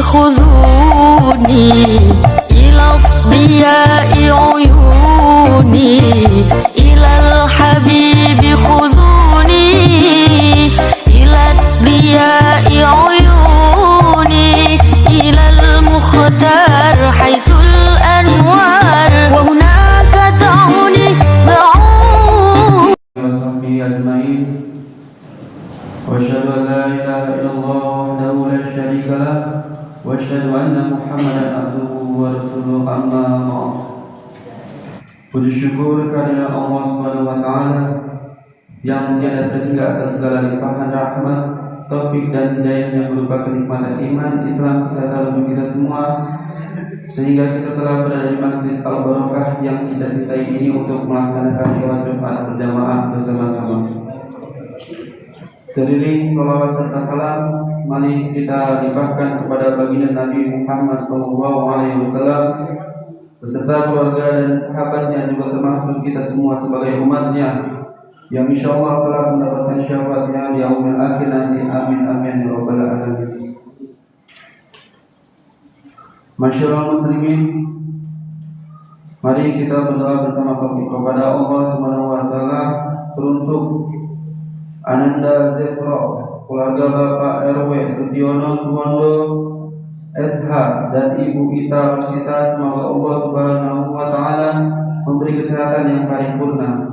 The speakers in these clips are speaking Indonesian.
خذوني إلى الضياء عيوني إلى الحبيب خذوني إلى الضياء عيوني إلى المختار حيث الأنوار وهناك دعوني بعود وصحبه أجمعين وأشهد أن لا إله إلا الله وحده لا شريك له وأشهد أن محمدا عبده ورسوله أما بعد. Puji syukur kehadirat Allah Subhanahu wa taala yang tiada terhingga atas segala limpahan rahmat, taufik dan hidayah yang berupa kenikmatan iman, Islam, kesehatan untuk kita semua, sehingga kita telah berada di Masjid Al-Barakah yang kita cintai ini untuk melaksanakan sholat Jumat berjamaah bersama-sama. Teriring salawat serta salam, mari kita limpahkan kepada baginda Nabi Muhammad SAW beserta keluarga dan sahabatnya, juga termasuk kita semua sebagai umatnya yang insyaallah telah mendapatkan syafaatnya di yaumil akhir nanti. Amin amin ya rabbal alamin. Masyaallah muslimin, mari kita berdoa bersama kepada Allah Subhanahu wa taala teruntuk Ananda Zetro, keluarga Bapak RW Sudiono Suwondo SH dan Ibu Ita Rosita. Semoga Allah Subhanahu wa taala memberi kesehatan yang paripurna.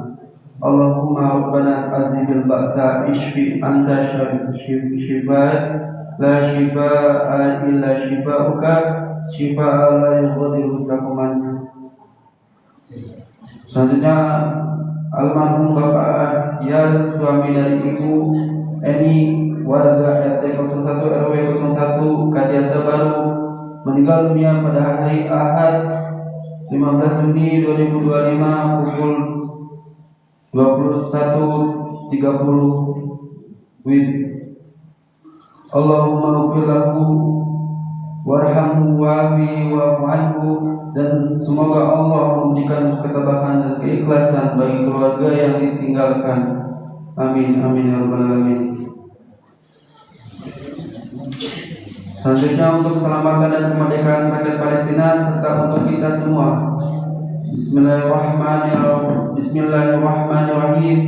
Allahumma rabbana azibil ba'sa ishfi anta shifa la shifaa illa shifauka shifaa la yughadiru saqaman. Selanjutnya almarhum Bapak ya, suami dari Ibu Eni, warga RT 01 RW 01 Kadiasa Baru, meninggal dunia pada hari Ahad 15 Juni 2025 pukul 21.30 WIB. Allahumma ighfir lahu warhamhu wa'afi wa'fu anhu, dan semoga Allah memberikan ketabahan dan keikhlasan bagi keluarga yang ditinggalkan. Amin amin ya rabbal alamin. Selanjutnya untuk keselamatan dan kemerdekaan rakyat Palestina serta untuk kita semua. Bismillahirrahmanirrahim.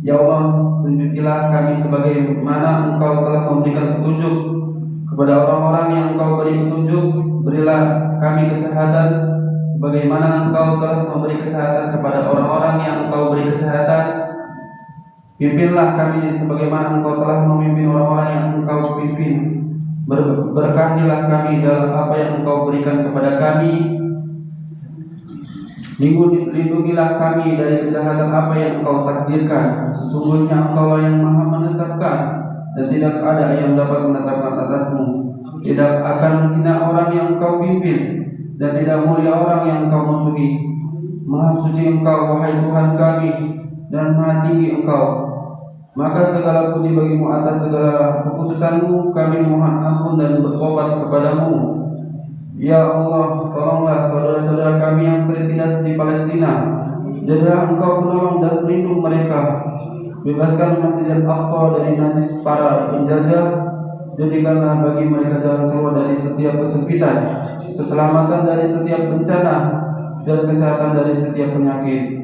Ya Allah, tunjukilah kami sebagaimana Engkau telah memberikan petunjuk kepada orang-orang yang Engkau beri petunjuk. Berilah kami kesehatan sebagaimana Engkau telah memberi kesehatan kepada orang-orang yang Engkau beri kesehatan. Pimpinlah kami sebagaimana Engkau telah memimpin orang-orang yang Engkau pimpin. Berkahilah kami dalam apa yang Engkau berikan kepada kami. Lindungilah kami dari kejahatan apa yang Engkau takdirkan. Sesungguhnya Engkau yang Maha menetapkan, dan tidak ada yang dapat menetapkan atasmu. Tidak akan menghina orang yang Engkau pimpin, dan tidak mulia orang yang Engkau musuhi. Maha suci Engkau, wahai Tuhan kami, dan maha tinggi Engkau. Maka segala puji bagimu atas segala keputusanmu. Kami mohon ampun dan bertobat kepadamu. Ya Allah, tolonglah saudara-saudara kami yang tertindas di Palestina. Jadilah Engkau penolong dan pelindung mereka. Bebaskan Masjid Al-Aqsa dari najis para penjajah. Jadikanlah bagi mereka jalan keluar dari setiap kesempitan, keselamatan dari setiap bencana, dan kesehatan dari setiap penyakit.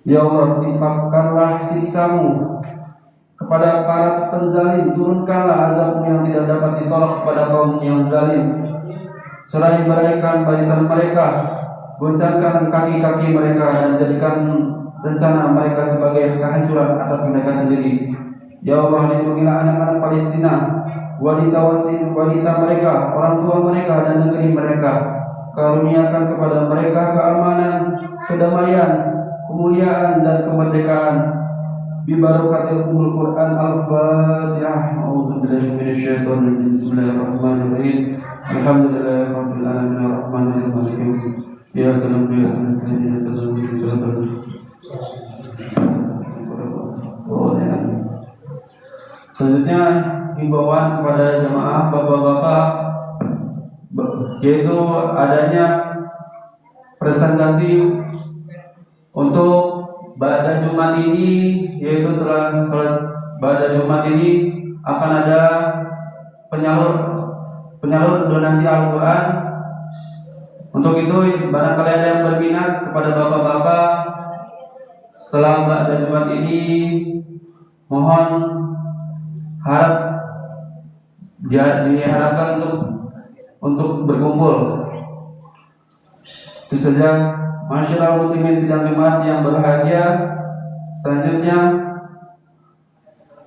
Ya Allah, timpakanlah siksa-Mu kepada para penzalim. Turunkanlah azab-Mu yang tidak dapat ditolak kepada kaum yang zalim. Cerai-beraikan barisan mereka, goncangkan kaki-kaki mereka, dan jadikan rencana mereka sebagai kehancuran atas mereka sendiri. Ya Allah, lindungilah anak-anak Palestina, wanita mereka, orang tua mereka, dan negeri mereka. Karuniakan kepada mereka keamanan, kedamaian, kemuliaan, dan kemerdekaan. Bibarakatil Quran Al-Fatihah. A'udzubillahi minasyaitonir rajim. Bismillahirrahmanirrahim. Alhamdulillahirabbil alamin arrahmanirrahim maliki yaumiddin. Iyyaka na'budu wa iyyaka nasta'in. Selanjutnya himbauan kepada jemaah bapak-bapak, yaitu adanya presentasi untuk pada Jumat ini, yaitu setelah sholat pada Jumat ini akan ada penyalur penyalur donasi Al-Quran. Untuk itu barangkali ada yang berminat kepada bapak-bapak setelah pada Jumat ini, mohon diharapkan untuk berkumpul. Itu saja. Masyarakat muslimin sidang Jumat yang berbahagia. Selanjutnya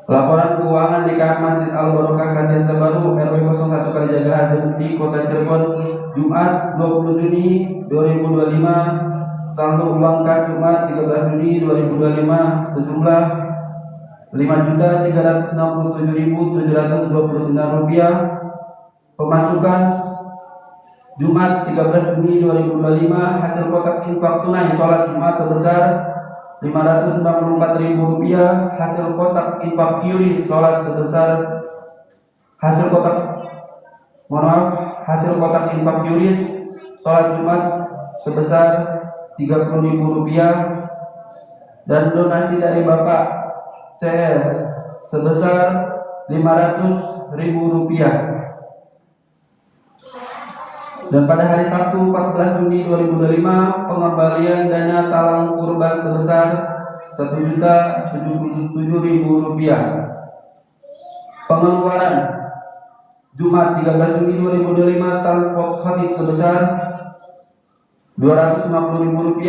laporan keuangan DKM Masjid Al-Barokah Katiasa Baru RW 01 Kalijaga di Kota Cirebon Jumat 20 Juni 2025. Saldo uang kas Jumat 13 Juni 2025 sejumlah Rp5.367.729. Pemasukan Jumat 13 Juni 2025 hasil kotak infak tunai sholat Jumat sebesar Rp594.000. Hasil kotak infak QRIS sholat sebesar hasil kotak infak QRIS sholat Jumat sebesar Rp30.000 dan donasi dari Bapak CS sebesar Rp500.000. Dan pada hari Sabtu 14 Juni 2025 pengembalian dana talang kurban sebesar Rp1.077.000. Pengeluaran Jumat 13 Juni 2025 talang khatib sebesar Rp250.000.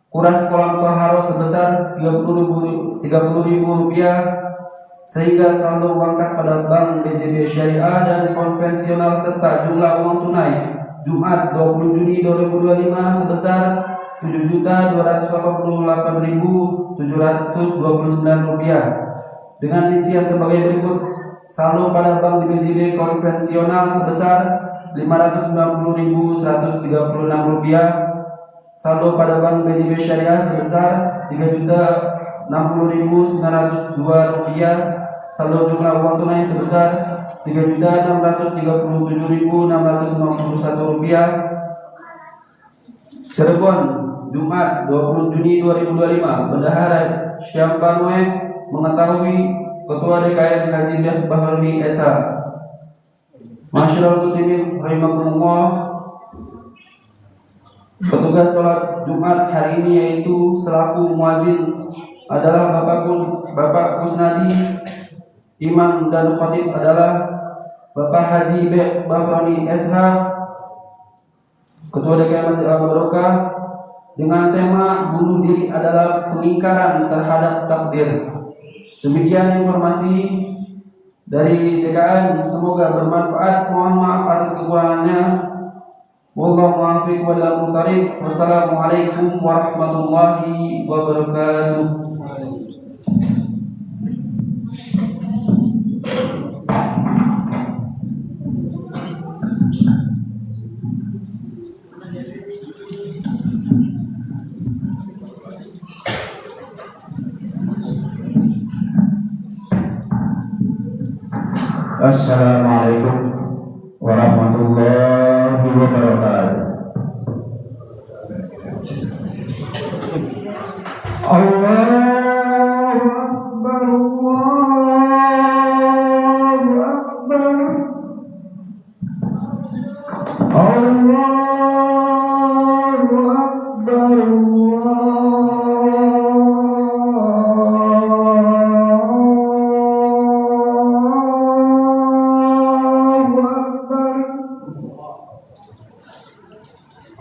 Kuras kolam toharo sebesar Rp30.000, sehingga saldo uang kas pada Bank BJB Syariah dan konvensional serta jumlah uang tunai Jumat 20 Juni 2025 sebesar Rp7.288.729. Dengan rincian sebagai berikut: saldo pada Bank BJB konvensional sebesar Rp590.136, saldo pada Bank BJB Syariah sebesar Rp3.060.902, saldo jumlah uang tunai sebesar Rp3.637.651. Cirebon Jumat 20 Juni 2025 Bendahara Syampanwe mengetahui Ketua DKM Haji Bahroni Esa. Masyarakat muslimin rahimakumullah, petugas sholat Jumat hari ini yaitu selaku muazin adalah Bapak Kusnadi, imam dan khatib adalah Bapak Haji Bahroni SH, Ketua DKM Masjid Al-Barokah, dengan tema bunuh diri adalah pengingkaran terhadap takdir. Demikian informasi dari DKM, semoga bermanfaat. Mohon maaf atas kekurangannya. Wallahu muwaffiq wal muqtarib. Wassalamualaikum warahmatullahi wabarakatuh. Assalamualaikum warahmatullahi wabarakatuh. Allahu Akbar, Allahu Akbar, Allahu Akbar,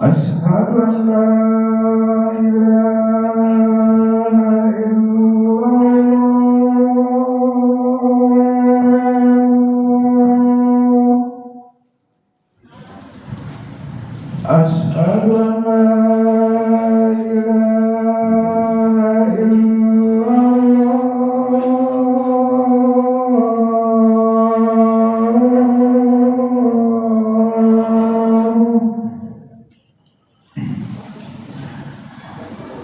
Asyhadu an la ilaha illallah, Asyhadu an la ilaha illallah,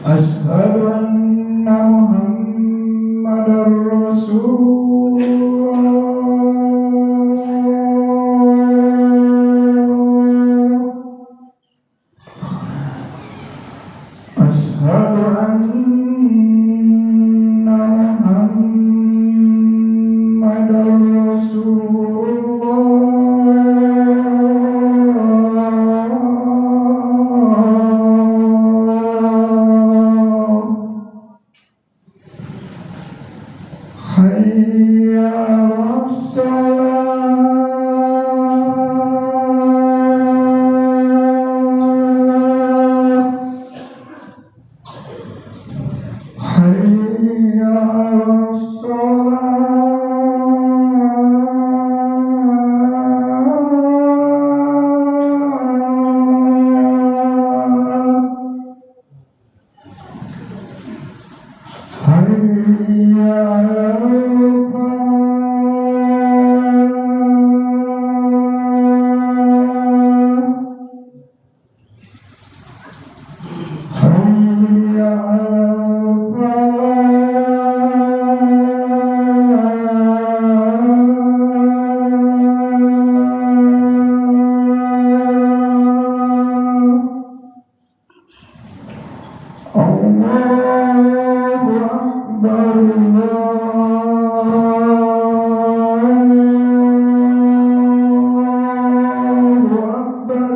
Asyhadu anna Muhammadar Rasulullah, Asyhadu anna Muhammadar Rasulullah. حي على الصلاة حي على الصلاة حي على الفلاح حي على الفلاح الله أكبر الله أكبر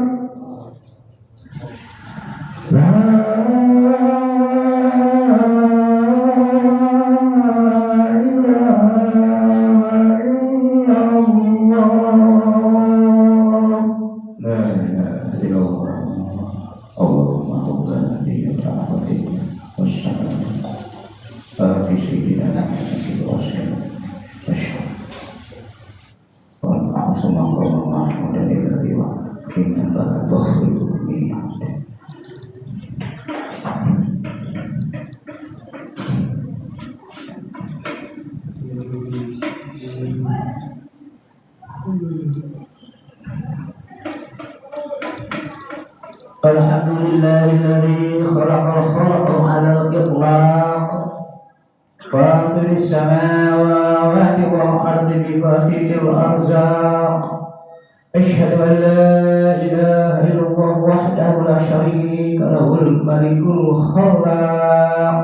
لا إله إلا الله لا إله إلا الله اللهم ربنا لك العظيم والسلام على سيدنا محمد رسول الله والعصمة والرحمة لله وكنا لا تخرج من عبده الحمد لله الذي خلق الخلق على الإطلاق فاطر السماوات والأرض بباسط الأرزاق أشهد أن لا إله إلا الله وحده لا شريك له الملك الخلاق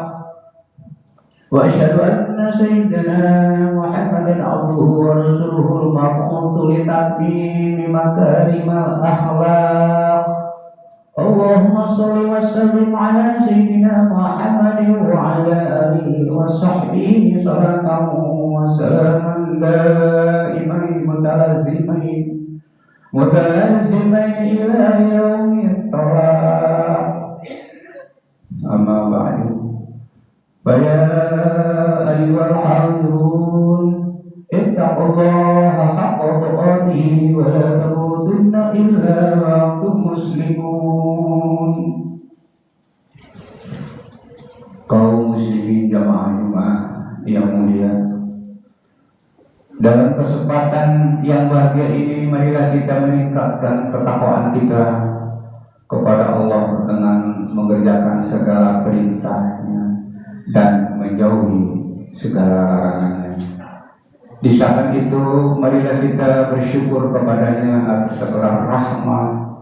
وأشهد أن سيدنا محمدا عبده ورسوله المبعوث لتتميم مكارم الأخلاق اللهم صل وسلم على سيدنا محمد وعلى آله وصحبه صلاة وسلاما دائمين متلازمين إلى يوم الطلاق أما بعد فيا أيها الحاضرون اتقوا الله حق تقاته ولا تموتن إلا وأنتم مسلمون. Kaum muslimin jamaah yang mulia, dalam kesempatan yang bahagia ini marilah kita meningkatkan ketakwaan kita kepada Allah dengan mengerjakan segala perintahnya dan menjauhi segala larangannya. Di saat itu marilah kita bersyukur kepadanya atas segala rahmat,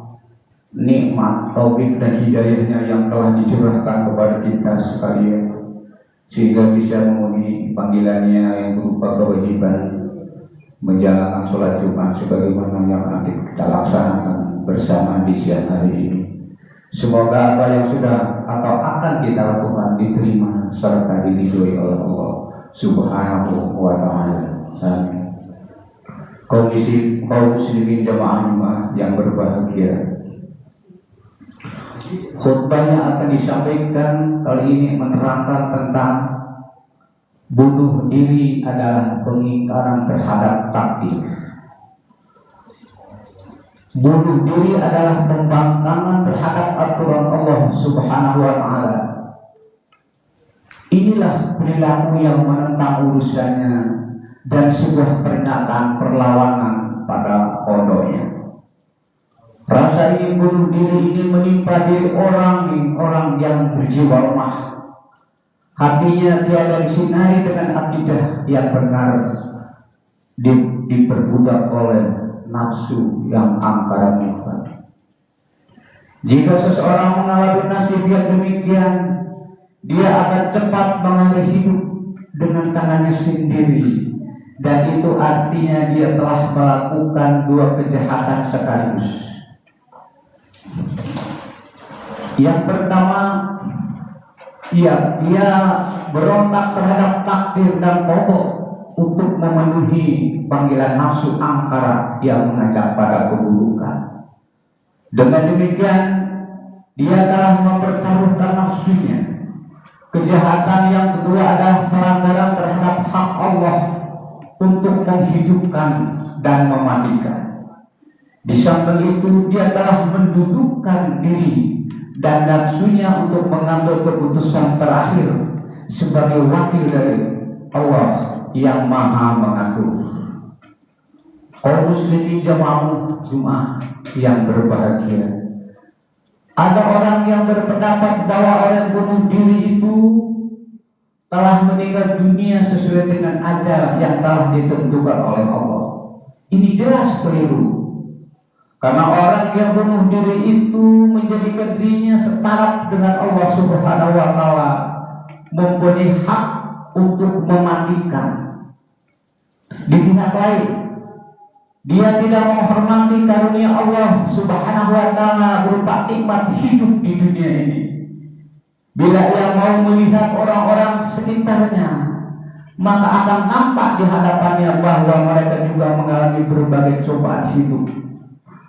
nikmat, taufik dan hidayahnya yang telah dicurahkan kepada kita sekalian, sehingga bisa memenuhi panggilannya yang berupa kewajiban menjalankan sholat Jumat sebagaimana yang nanti kita laksanakan bersama di siang hari ini. Semoga apa yang sudah atau akan kita lakukan diterima serta diridhoi oleh Allah Subhanahu wa Ta'ala. Kaum muslimin jamaah yang berbahagia, khutbah yang akan disampaikan kali ini menerangkan tentang bunuh diri adalah pengingkaran terhadap takdir. Bunuh diri adalah pembangkangan terhadap aturan Allah Subhanahu wa Ta'ala. Inilah perilaku yang menentang urusannya dan sebuah pernyataan perlawanan pada kodoknya. Rasa ingin bunuh diri ini menimpa diri orang yang berjiwa lemah. Hatinya tiada disinari dengan akidah yang benar, diperbudak oleh nafsu yang angkara murka. Jika seseorang mengalami nasib yang demikian, dia akan cepat mengakhiri hidup dengan tangannya sendiri, dan itu artinya dia telah melakukan dua kejahatan sekaligus. Yang pertama, dia berontak terhadap takdir dan pokok untuk memenuhi panggilan nafsu angkara yang mengajak pada keburukan. Dengan demikian, dia telah mempertaruhkan nafsunya. Kejahatan yang kedua adalah pelanggaran terhadap hak Allah untuk menghidupkan dan mematikan. Di samping itu, dia telah mendudukkan diri dan nafsunya untuk mengambil keputusan terakhir sebagai wakil dari Allah yang maha mengatur. Kaum muslimin jamaah Jumat yang berbahagia, ada orang yang berpendapat bahwa orang bunuh diri itu telah meninggal dunia sesuai dengan ajal yang telah ditentukan oleh Allah. Ini jelas keliru. Karena orang yang bunuh diri itu menjadikan dirinya setara dengan Allah Subhanahu wa taala, mempunyai hak untuk mematikan. Di pihak lain, dia tidak menghormati karunia Allah Subhanahu wa taala berupa nikmat hidup di dunia ini. Bila ia mau melihat orang-orang sekitarnya, maka akan nampak di hadapannya bahwa mereka juga mengalami berbagai cobaan hidup.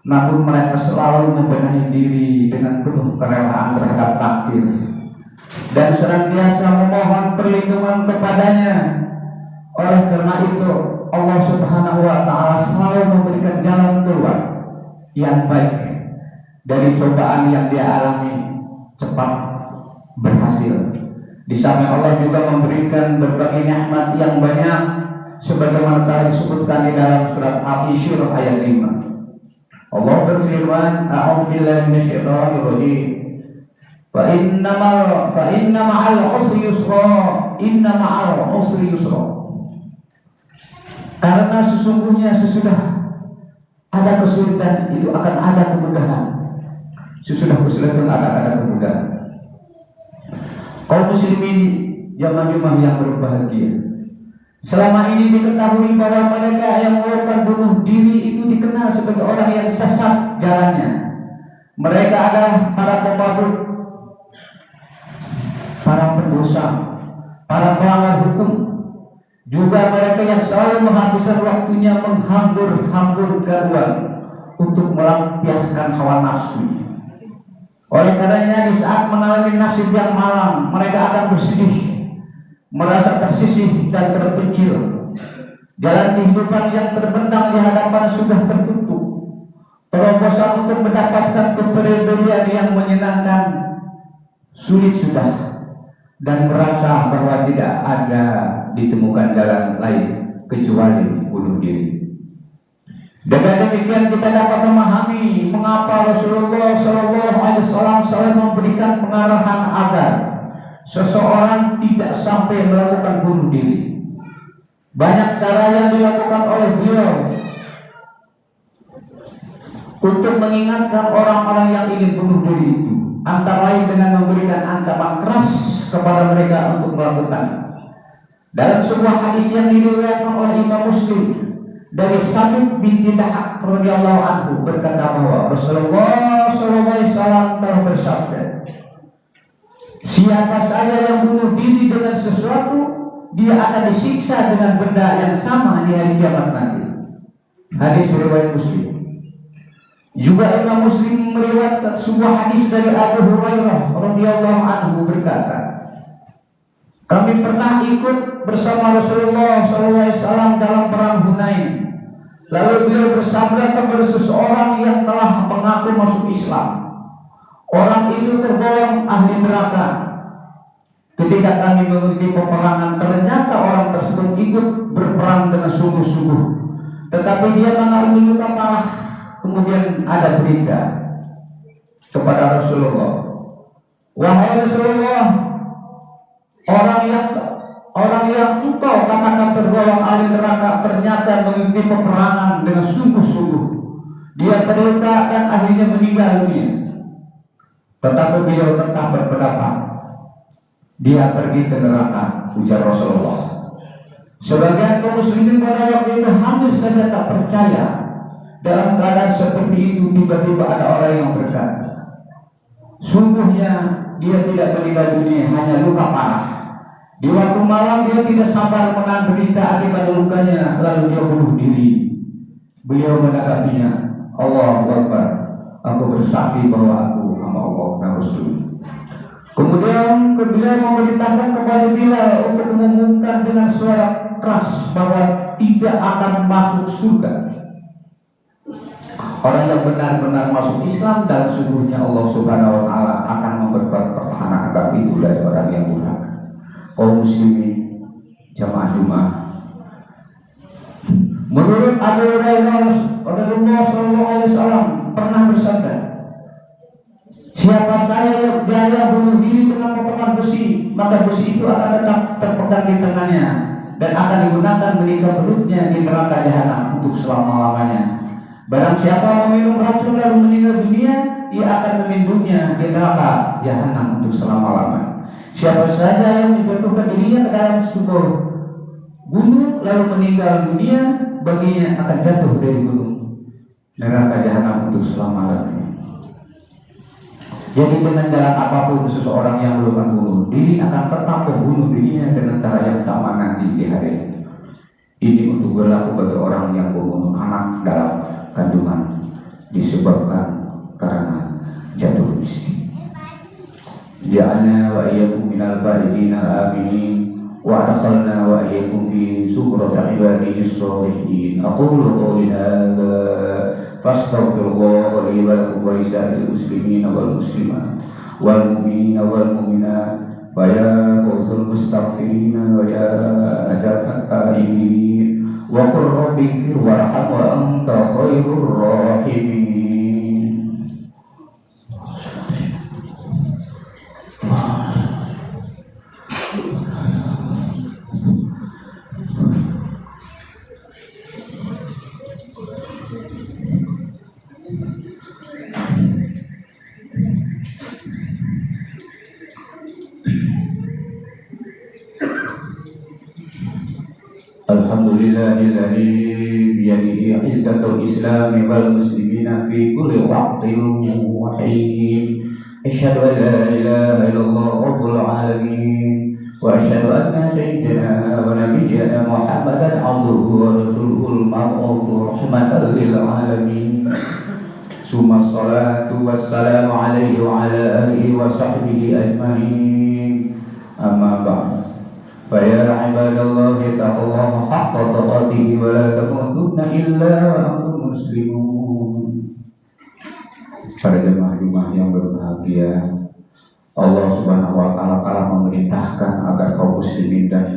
Namun mereka selalu membenahi diri dengan penuh kerelaan terhadap takdir dan senantiasa memohon perlindungan kepadanya. Oleh karena itu, Allah Subhanahu wa taala selalu memberikan jalan keluar yang baik dari cobaan yang dia alami, cepat berhasil. Di samping Allah juga memberikan berbagai nikmat yang banyak sebagaimana telah disebutkan di dalam surat Al-Isyirah ayat 5. Allah berfirman, a'udzu billahi minasyaitonir rajim. Fa inna ma'al usri yusra, inna ma'al usri yusra. Karena sesungguhnya sesudah ada kesulitan itu akan ada kemudahan. Sesudah kesulitan ada kemudahan. Kaum muslimin jamaah Jumat yang berbahagia, selama ini diketahui bahwa mereka yang melakukan bunuh diri itu dikenal sebagai orang yang sesat jalannya. Mereka adalah para pemabuk, para pendosa, para pelanggar hukum. Juga mereka yang selalu menghabiskan waktunya menghambur-hamburkan uang untuk melampiaskan hawa nafsu. Oleh karenanya, di saat mengalami nasib yang malang, mereka akan bersedih, merasa tersisih dan terpencil. Jalan kehidupan yang terbentang di hadapan sudah tertutup. Terobosan untuk mendapatkan kepribadian yang menyenangkan sulit sudah, dan merasa bahwa tidak ada ditemukan jalan lain kecuali bunuh diri. Dengan demikian kita dapat memahami mengapa Rasulullah SAW selalu memberikan pengarahan agar seseorang tidak sampai melakukan bunuh diri. Banyak cara yang dilakukan oleh beliau untuk mengingatkan orang-orang yang ingin bunuh diri itu, antara lain dengan memberikan ancaman keras kepada mereka untuk melakukannya. Dalam sebuah hadis yang diriwayatkan oleh Imam Muslim dari Sabit binti Dahak radhiyallahu anhu berkata bahwa Rasulullah SAW telah bersabda, siapa saja yang bunuh diri dengan sesuatu, dia akan disiksa dengan benda yang sama di hari kiamat nanti. Hadis riwayat Muslim. Juga Imam Muslim meriwayatkan sebuah hadis dari Abu Hurairah radhiyallahu anhu berkata, kami pernah ikut bersama Rasulullah SAW dalam perang Hunain. Lalu beliau bersabda kepada seseorang yang telah mengaku masuk Islam, orang itu tergolong ahli neraka. Ketika kami mengikuti peperangan, ternyata orang tersebut ikut berperang dengan sungguh-sungguh, tetapi dia mengalami luka parah. Kemudian ada berita kepada Rasulullah, wahai Rasulullah, orang yang engkau katakan tergolong ahli neraka ternyata mengikuti peperangan dengan sungguh-sungguh. Dia terluka dan akhirnya meninggal dunia. Tetapi beliau tetap berpendapat dia pergi ke neraka, ujar Rasulullah. Sebagian kaum muslimin pada waktu itu hampir saja tak percaya. Dalam keadaan seperti itu, tiba-tiba ada orang yang berkata, sungguhnya dia tidak meninggal dunia, hanya luka parah. Di waktu malam dia tidak sabar menahan berita akibat lukanya, lalu dia bunuh diri. Beliau menanggapinya, Allahu Akbar, aku bersaksi bahwa aku hamba Allah dan Rasul. Kemudian beliau memerintahkan kepada Bilal untuk mengumumkan dengan suara keras bahwa tidak akan masuk surga orang yang benar-benar masuk Islam, dan sungguhnya Allah Subhanahu wa Ta'ala akan memperkuat pertahanan agama itu dari orang yang durhaka. Kaum muslimin jamaah Jumat, menurut Abu Hurairah Rasulullah SAW pernah bersabda, siapa saya yang jaya bunuh diri dengan potongan besi, maka besi itu akan tetap terpegang di tangannya dan akan digunakan menikam perutnya di neraka jahanam untuk selama-lamanya. Barang siapa meminum racun lalu meninggal dunia, ia akan meminumnya di neraka jahanam untuk selama-lamanya. Siapa saja yang menjatuhkan dirinya ke dalam sumur gunung lalu meninggal dunia, baginya akan jatuh dari gunung neraka jahanam untuk selama-lamanya. Jadi dengan jalan apapun seseorang yang melakukan bunuh diri akan tetap membunuh dirinya dengan cara yang sama nanti di hari ini. Ini untuk berlaku bagi orang yang membunuh anak dalam kandungan disebabkan karena jatuh miskin. Ja'alna wa iyyakum minal faizina aminin wa adkhalna wa iyyakum fi zumrati ibadihi sholihin. Aqulu qawli hadza fastaghfirullah li wa lakum wa lisa'il muslimina wal muslimat wal mu'minina wal mu'minat wa ya fawzul mustaghfirina wa ya najatan ta'imin wa qur rabbighfir warham wa anta khairur rahimin. Alhamdulillahilladzi biyadihi izzatul Islam wal muslimina fi kulli waqtin wa hin. Asyhadu an la ilaha illallah rabbul alamin wa asyhadu anna sayyidina wa nabiyyana Muhammadan abduhu wa rasuluhul mab'uts rahmatan lil alamin. Summa salatu wassalamu alaihi wa ala alihi wa sahbihi ajmain. Amma ba'd. فيا عباد الله اتقوا الله حق تقاته ولا تموتن إلا وأنتم مسلمون. Para jemaah-jemaah yang berbahagia, Allah Subhanahu wa Ta'ala telah memerintahkan agar kaum muslimin dan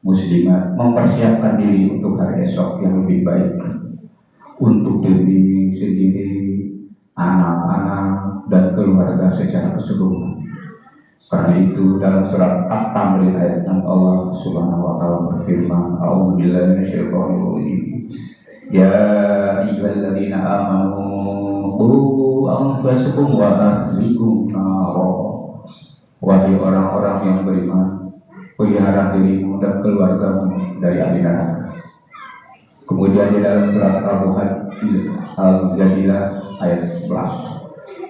muslimat mempersiapkan diri untuk hari esok yang lebih baik untuk diri sendiri, anak-anak dan keluarga secara keseluruhan. Karena itu dalam surat At-Tamrin ayat 6 Allah Subhanahu wa Ta'ala berfirman, A'udzubillahi minasyaitonir rajim. Ya ayyuhalladzina amanu qu anfusakum wa ahlikum nara. Wahai orang-orang yang beriman, pelihara dirimu dan keluargamu dari api neraka. Kemudian di dalam surat Al-Mujadilah ayat 11,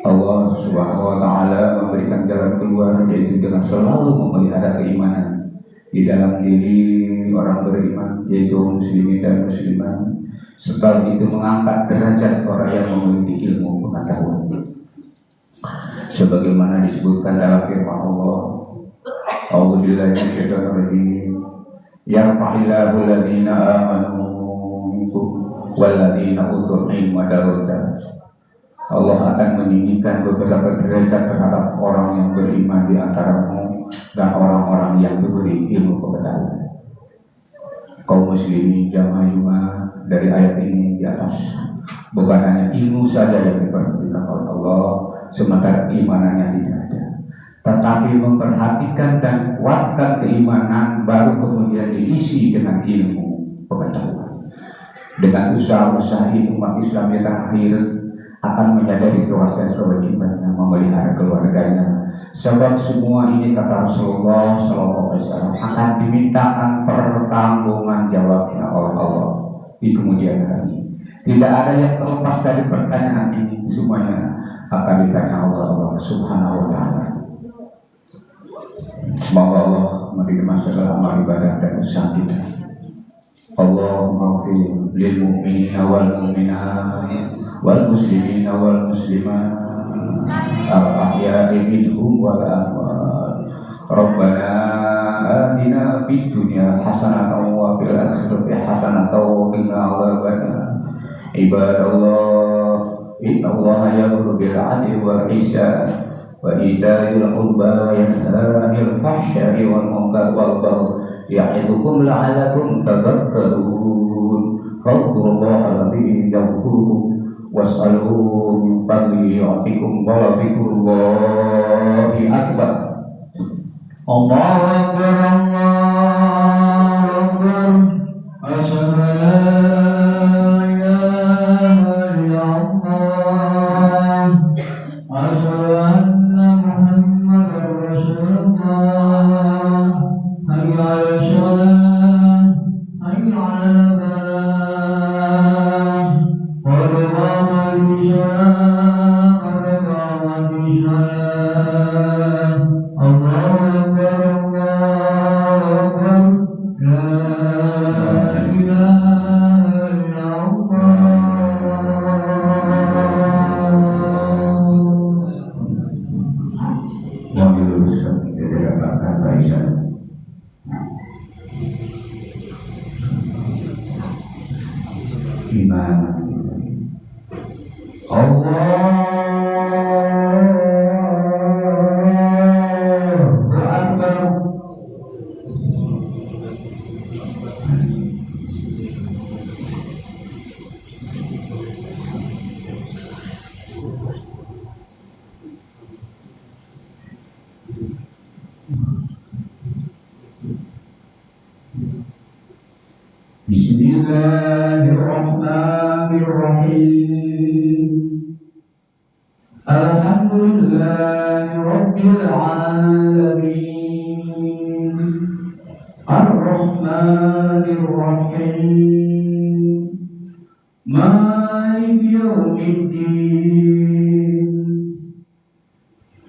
Allah Subhanahu wa Ta'ala memberikan jalan keluar, yaitu dengan selalu memelihara keimanan di dalam diri orang beriman, yaitu muslimin dan muslimat. Setelah itu mengangkat derajat orang yang memiliki ilmu pengetahuan, sebagaimana disebutkan dalam firman Allah, A'udzubillahi minasyaitonir rajim. Yarfa'illahu alladziina aamanu minkum walladziina utul ilma darajat. Allah akan meninggikan beberapa derajat terhadap orang yang beriman di antaramu dan orang-orang yang diberi ilmu pengetahuan. Kaum muslimin jamaah Jumat, dari ayat ini di atas bukan hanya ilmu saja yang diperhatikan oleh Allah, sementara keimanannya tidak ada, tetapi memperhatikan dan kuatkan keimanan baru kemudian diisi dengan ilmu pengetahuan. Dengan usaha-usaha umat Islam yang terakhir akan menyadari kewajiban kewajibannya memelihara keluarganya, sebab semua ini kata Rasulullah SAW akan dimintakan pertanggungan jawabnya oleh Allah di kemudian hari. Tidak ada yang terlepas dari pertanyaan ini, semuanya akan ditanya oleh Allah Subhanahu wa Ta'ala. Semoga Allah menerima segala amal ibadah dan usaha kita. Allahumma ighfir lil mu'minina wal mu'minat wal muslimina wal muslimat al ahya'i minhum wal amwat. Rabbana atina fid dunya hasanatan wa fil akhirati hasanatan wa qina adzabannar. Ibadallah, innallaha ya'muru bil 'adli wal ihsan wa itaa'il qurba wa yanha 'anil fahsya'i wal munkari wal baghi ya'idukum la'allakum tadhakkarun. Fadhkurullaha alladzi yadhkurukum was'aluhu min fadlihi yu'tikum wa dhikrullahi akbar. Allahu akbar, Allahu akbar. Asyhadu an la ilaha illallah, asyhadu anna Muhammadar Rasulullah. Hayya 'alas shalah, hayya 'alal falah, qad qamatis shalah, qad qamatis shalah. Allahu akbar, Allahu akbar. La ilaha illallah. Yang diluruskan dari kata Aisyah. Iman Allahu Akbar. Bismillahirrahmanirrahim. Alhamdulillahi rabbil alamin. Ar-Rahmanir Rahim. Maliki yaumiddin.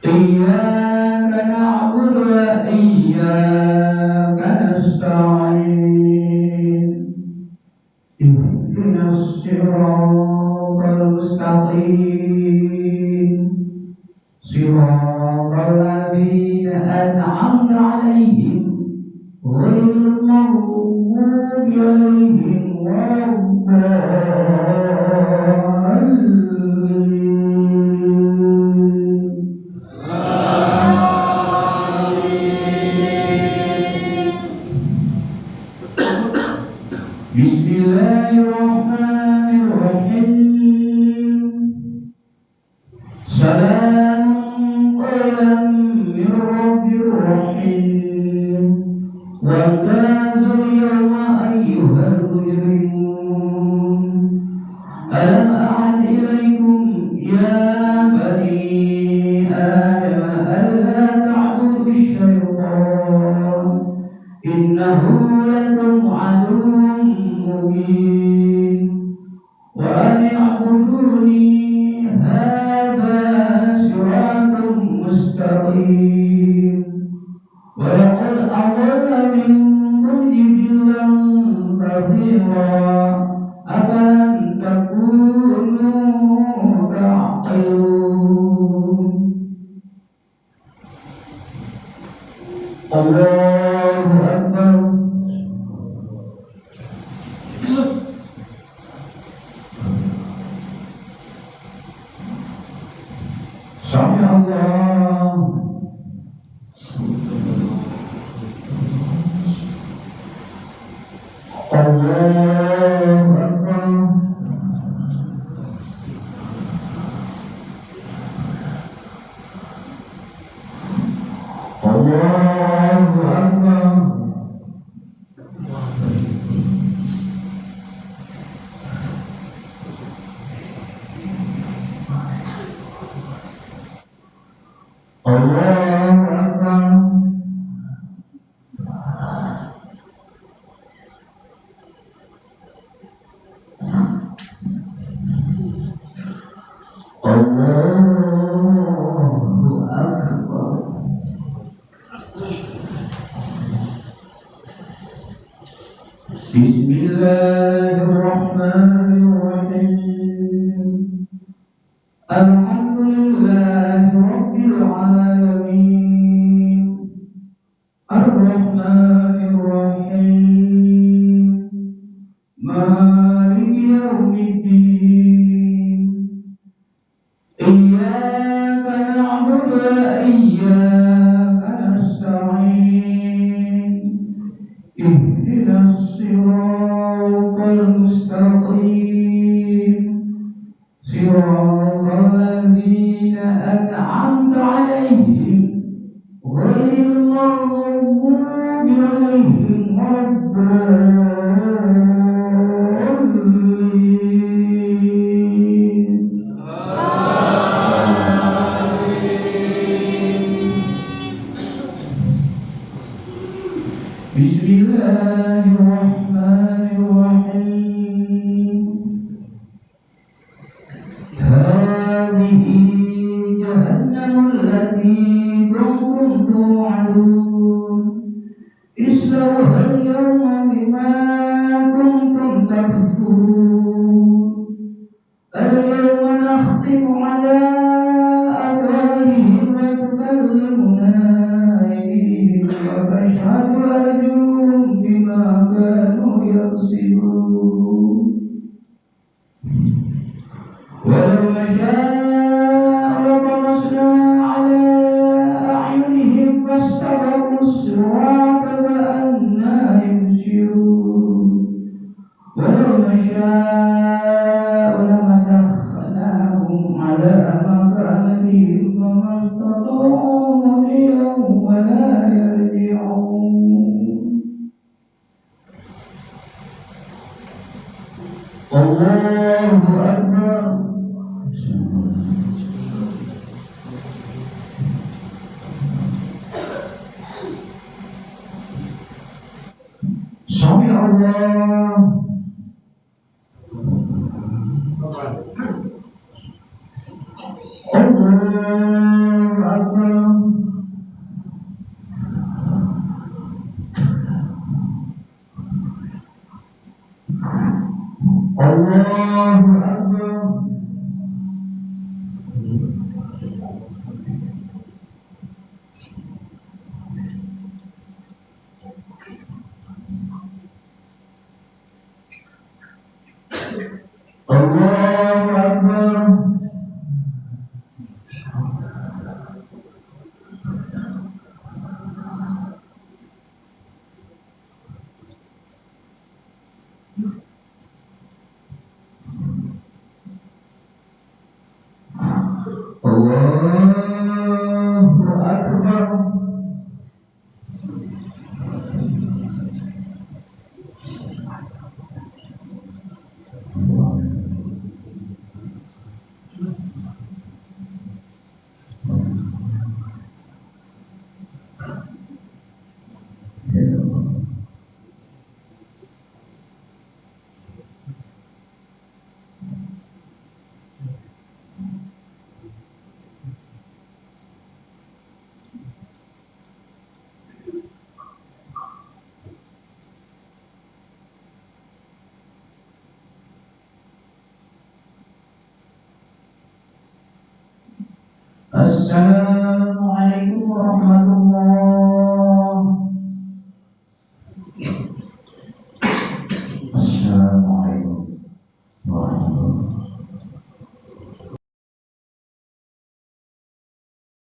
Iyyaka na'budu wa iyyaka nasta'in. Ihdinas siratal mustaqim. Siratal ladzina an'amta 'alaihim ghairil maghdubi 'alaihim waladdallin. Bismillahirrahmanirrahim. Salamun qawlan min rabbir rahim. Wamtazul yawma ayyuhal mujrimun. Alam a'ad ilaykum ya bani Adam alla ta'budu syaitan innahu lakum aduwwun mubin. Wa an i'buduni hadha siratun mustaqim. Wa laqad adalla minkum jibillan katsira afalam takunu ta'qilun. Allahu Akbar. Bismillahirrahmanirrahim. Alhamdulillahi Rabbil Alamin. Ar-Rahmanir-Rahim. Maliki Yawmiddin. Iyyaka na'budu wa iyyaka nasta'in. Ihdinas siratal mustaqim. Siratal ladzina an'amta 'alaihim ghairil maghdubi 'alaihim waladdallin. Bismillahirrahmanirrahim. Hadhihi jahannamul lati kuntum tu'adun. Islawha al-yawma bima kuntum takfurun. Al-yawma nakhtimu 'ala afwahihim wa tukallimuna aydihim wa tashhadu arjuluhum bima kanu yaksibun. Walau nasha'u lamasna 'ala a'yunihim fastabaqu as-sirata fa anna yubsirun. Walau nasha'u lamasakhnahum 'ala makanatihim famastata'u mudiyyan wa la yarji'un. Allahu Akbar. Sami Allah. Allahu Akbar. Allahu Akbar. Allahu Akbar. Allahu Akbar. Assalamu